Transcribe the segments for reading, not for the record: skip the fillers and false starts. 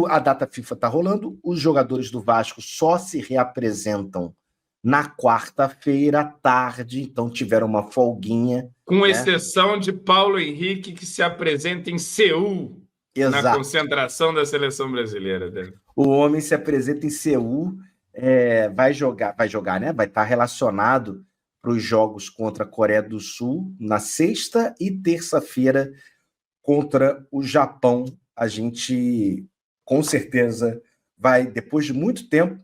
A data FIFA está rolando, os jogadores do Vasco só se reapresentam na quarta-feira à tarde, então tiveram uma folguinha. Com exceção de Paulo Henrique, que se apresenta em Seul, na concentração da seleção brasileira. O homem se apresenta em Seul, vai jogar, né? Vai estar relacionado para os jogos contra a Coreia do Sul na sexta e terça-feira contra o Japão. A gente, com certeza, vai, depois de muito tempo,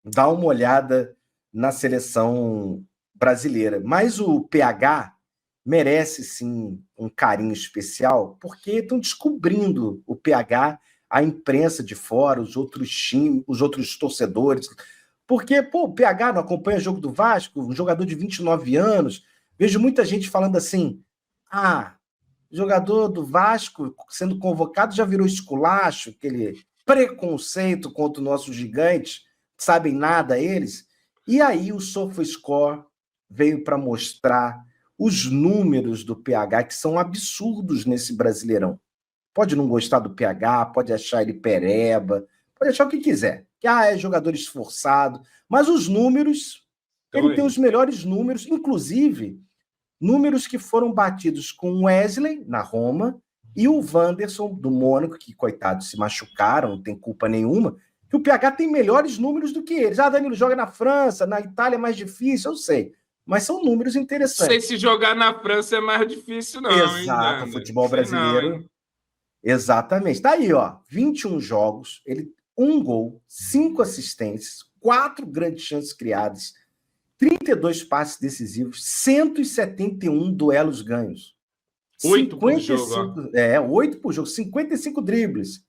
dar uma olhada na seleção brasileira. Mas o PH merece, sim, um carinho especial, porque estão descobrindo o PH, a imprensa de fora, os outros times, os outros torcedores. Porque, o PH não acompanha o jogo do Vasco, um jogador de 29 anos. Vejo muita gente falando assim, jogador do Vasco sendo convocado já virou esculacho, aquele preconceito contra o nosso gigante, sabem nada eles. E aí o SofaScore veio para mostrar os números do PH, que são absurdos nesse Brasileirão. Pode não gostar do PH, pode achar ele pereba, pode achar o que quiser, que é jogador esforçado, mas os números, ele tem os melhores números, inclusive números que foram batidos com o Wesley, na Roma, e o Wanderson, do Mônaco, que, coitados, se machucaram, não tem culpa nenhuma, que o PH tem melhores números do que eles. Danilo, joga na França, na Itália é mais difícil, eu sei. Mas são números interessantes. Não sei se jogar na França é mais difícil, não. Exato, futebol brasileiro. Não, exatamente. Tá aí, 21 jogos, ele 1 gol, 5 assistências, 4 grandes chances criadas, 32 passes decisivos, 171 duelos ganhos. 8 por jogo. 8 por jogo, 55 dribles,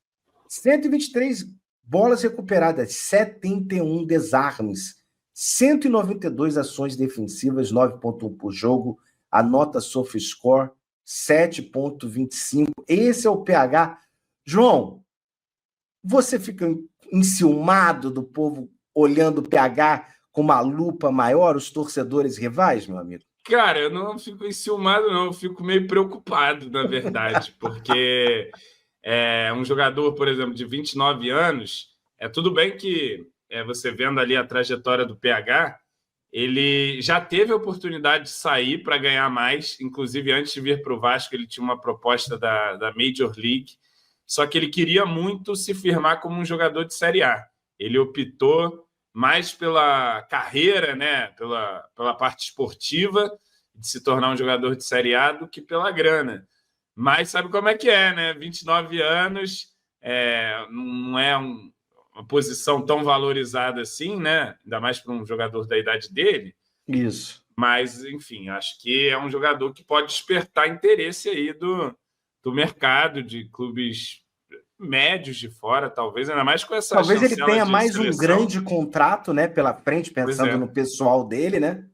123 bolas recuperadas, 71 desarmes, 192 ações defensivas, 9,1 por jogo, a nota SofaScore 7,25. Esse é o PH. João, você fica enciumado do povo olhando o PH com uma lupa maior, os torcedores rivais, meu amigo? Cara, eu não fico enciumado, não. Eu fico meio preocupado, na verdade, porque um jogador, por exemplo, de 29 anos, tudo bem que você vendo ali a trajetória do PH, ele já teve a oportunidade de sair para ganhar mais, inclusive antes de vir para o Vasco, ele tinha uma proposta da Major League, só que ele queria muito se firmar como um jogador de Série A. Ele optou mais pela carreira, né, pela parte esportiva, de se tornar um jogador de Série A do que pela grana. Mas sabe como é que é, né? 29 anos, não é uma posição tão valorizada assim, né? Ainda mais para um jogador da idade dele. Isso. Mas, enfim, acho que é um jogador que pode despertar interesse aí do mercado, de clubes médios de fora, talvez, ainda mais com essa talvez ele tenha mais seleção. Um grande contrato, né, pela frente, pensando no pessoal dele, né?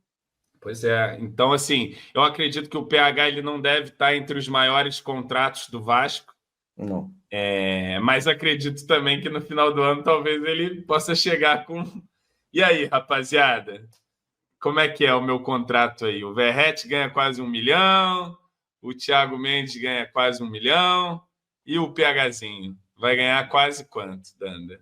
Pois é. Então, assim, eu acredito que o PH ele não deve estar entre os maiores contratos do Vasco. Não. Mas acredito também que no final do ano talvez ele possa chegar com... E aí, rapaziada? Como é que é o meu contrato aí? O Verratti ganha quase 1 milhão, o Thiago Mendes ganha quase 1 milhão e o PHzinho vai ganhar quase quanto, Danda?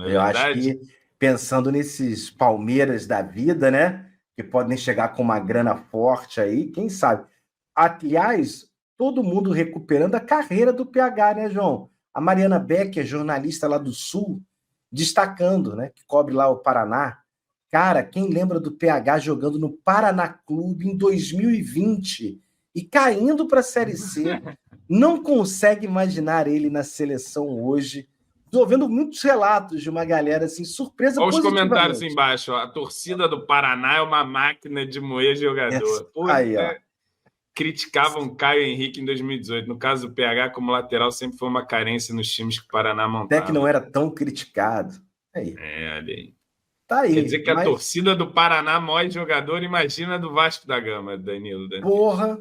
Eu acho que pensando nesses Palmeiras da vida, né? Que podem chegar com uma grana forte aí, quem sabe? Aliás, todo mundo recuperando a carreira do PH, né, João? A Mariana Becker, jornalista lá do Sul, destacando, né? Que cobre lá o Paraná. Cara, quem lembra do PH jogando no Paraná Clube em 2020 e caindo para a Série C, não consegue imaginar ele na seleção hoje. Estou vendo muitos relatos de uma galera assim, surpresa positivamente. Olha os comentários positivamente. embaixo. A torcida do Paraná é uma máquina de moer jogador. Aí, ó. Criticavam Caio Henrique em 2018. No caso do PH, como lateral, sempre foi uma carência nos times que o Paraná montava. Até que não era tão criticado. Aí. Olha aí. Tá aí. Quer dizer que a torcida do Paraná moe jogador, imagina do Vasco da Gama, Danilo. Porra.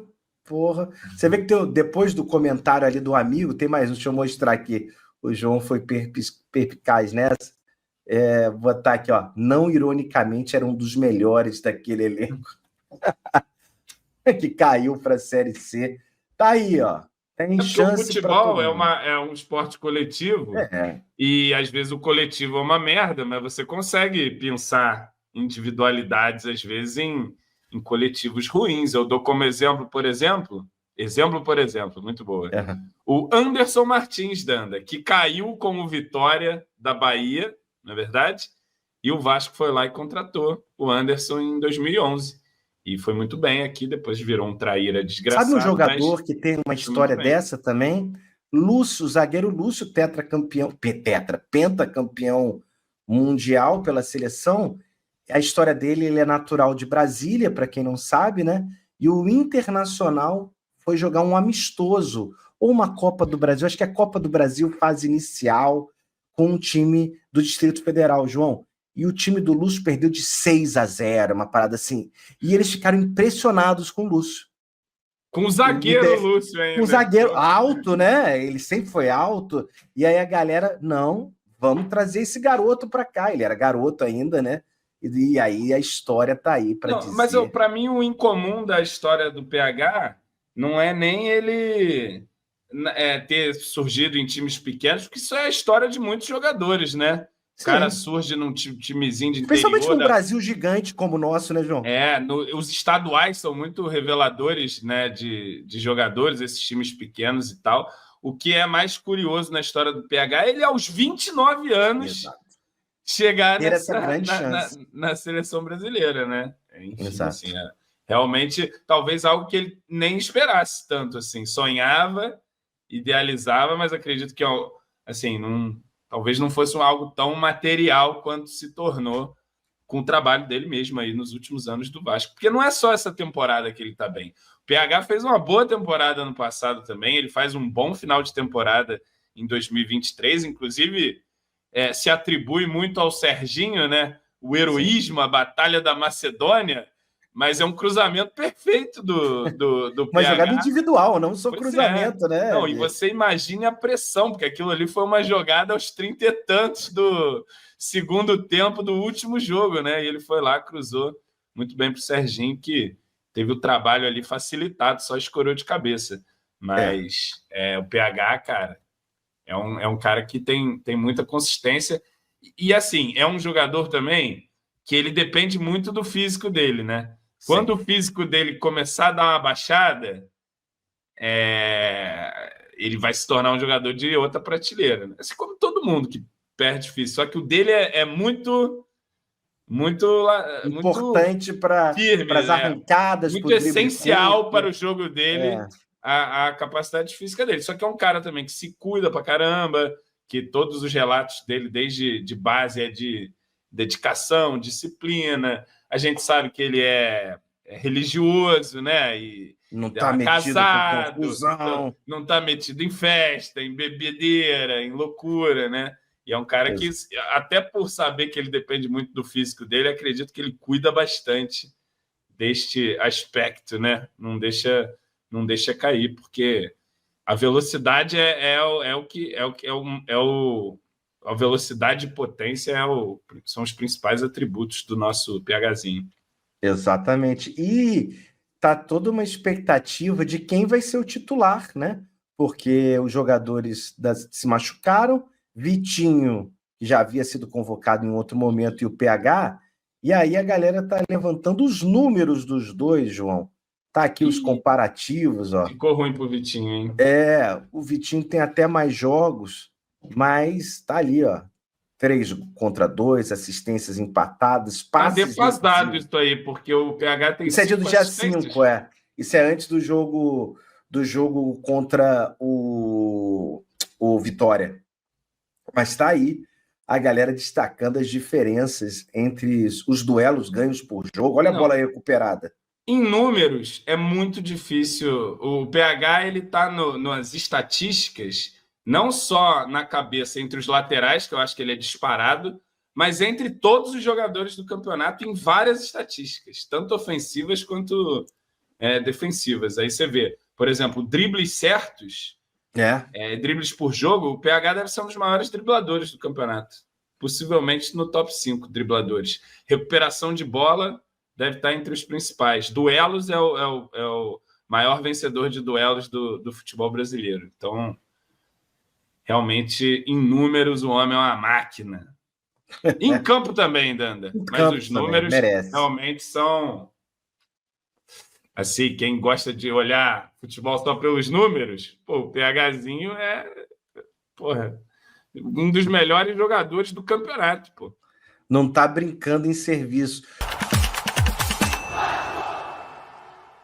Você vê que depois do comentário ali do amigo, tem mais um, deixa eu mostrar aqui. O João foi perspicaz nessa. Vou botar aqui, ó. Não ironicamente, era um dos melhores daquele elenco. Que caiu para a Série C. Tá aí, ó. Tem porque o chance para futebol todo mundo. é um esporte coletivo É, e às vezes o coletivo é uma merda, mas você consegue pensar individualidades às vezes em coletivos ruins. Eu dou como exemplo, por exemplo, muito boa. é. O Anderson Martins, Danda, que caiu com o Vitória da Bahia, na verdade, e o Vasco foi lá e contratou o Anderson em 2011. E foi muito bem aqui, depois virou um traíra Sabe um desgraçado, mas jogador que tem uma foi muito história bem. dessa também? Lúcio, o zagueiro Lúcio, pentacampeão mundial pela seleção. A história dele, ele é natural de Brasília, para quem não sabe, né? E o Internacional foi jogar um amistoso, ou uma Copa do Brasil, acho que é a Copa do Brasil, fase inicial, com um time do Distrito Federal, João. E o time do Lúcio perdeu de 6-0, uma parada assim. E eles ficaram impressionados com o Lúcio. Com o zagueiro Lúcio ainda. Um zagueiro alto, né? Ele sempre foi alto. E aí a galera, não, vamos trazer esse garoto para cá. Ele era garoto ainda, né? E aí a história tá aí para dizer. Mas para mim o incomum da história do PH não é nem ele ter surgido em times pequenos, porque isso é a história de muitos jogadores, né? O cara surge num timezinho de interior. Especialmente num Brasil gigante como o nosso, né, João? Os estaduais são muito reveladores, né, de jogadores, esses times pequenos e tal. O que é mais curioso na história do PH, ele aos 29 anos chegar na seleção brasileira, né? Enfim, assim, realmente, talvez algo que ele nem esperasse tanto, assim, sonhava, idealizava, mas acredito que, assim, talvez não fosse algo tão material quanto se tornou com o trabalho dele mesmo aí nos últimos anos do Vasco. Porque não é só essa temporada que ele está bem. O PH fez uma boa temporada ano passado também, ele faz um bom final de temporada em 2023, inclusive se atribui muito ao Serginho, né? O heroísmo, a Batalha da Macedônia, mas é um cruzamento perfeito do PH. Uma jogada individual, não só cruzamento, né? Não, e você imagine a pressão, porque aquilo ali foi uma jogada aos 30 e tantos do segundo tempo do último jogo, né? E ele foi lá, cruzou muito bem para o Serginho, que teve o trabalho ali facilitado, só escorou de cabeça. Mas o PH, cara, é um cara que tem muita consistência. E, assim, é um jogador também que ele depende muito do físico dele, né? Sim. Quando o físico dele começar a dar uma baixada, ele vai se tornar um jogador de outra prateleira. Né? Assim como todo mundo que perde físico. Só que o dele é muito importante para as arrancadas. Muito essencial para o jogo dele. A capacidade física dele. Só que é um cara também que se cuida pra caramba, que todos os relatos dele, desde de base, é de dedicação, disciplina. A gente sabe que ele é religioso, né? E não está metido casado, com confusão. Não está metido em festa, em bebedeira, em loucura, né? E é um cara que, até por saber que ele depende muito do físico dele, acredito que ele cuida bastante deste aspecto, né? Não deixa cair, porque a velocidade a velocidade e potência são os principais atributos do nosso PHzinho. Exatamente. E tá toda uma expectativa de quem vai ser o titular, né? Porque os jogadores se machucaram, Vitinho, que já havia sido convocado em outro momento, e o PH, e aí a galera tá levantando os números dos dois, João. Tá aqui os comparativos, ó. Ficou ruim pro Vitinho, hein? O Vitinho tem até mais jogos, mas tá ali, ó. 3-2, assistências empatadas, passes. Tá defasado isso aí, porque o PH tem 5 assistências. Isso é do dia 5, Isso é antes do jogo contra o Vitória. Mas tá aí a galera destacando as diferenças entre os duelos ganhos por jogo. Olha a bola recuperada. Em números, é muito difícil. O PH ele está nas estatísticas, não só na cabeça entre os laterais, que eu acho que ele é disparado, mas entre todos os jogadores do campeonato em várias estatísticas, tanto ofensivas quanto defensivas. Aí você vê, por exemplo, dribles certos, dribles por jogo, o PH deve ser um dos maiores dribladores do campeonato, possivelmente no top 5 dribladores. Recuperação de bola deve estar entre os principais. Duelos é o maior vencedor de duelos do futebol brasileiro. Então, realmente, em números, o homem é uma máquina. Em campo também, Danda. Mas os números realmente são... Assim, quem gosta de olhar futebol só pelos números, pô, o PHzinho é, porra, um dos melhores jogadores do campeonato, pô. Não tá brincando em serviço.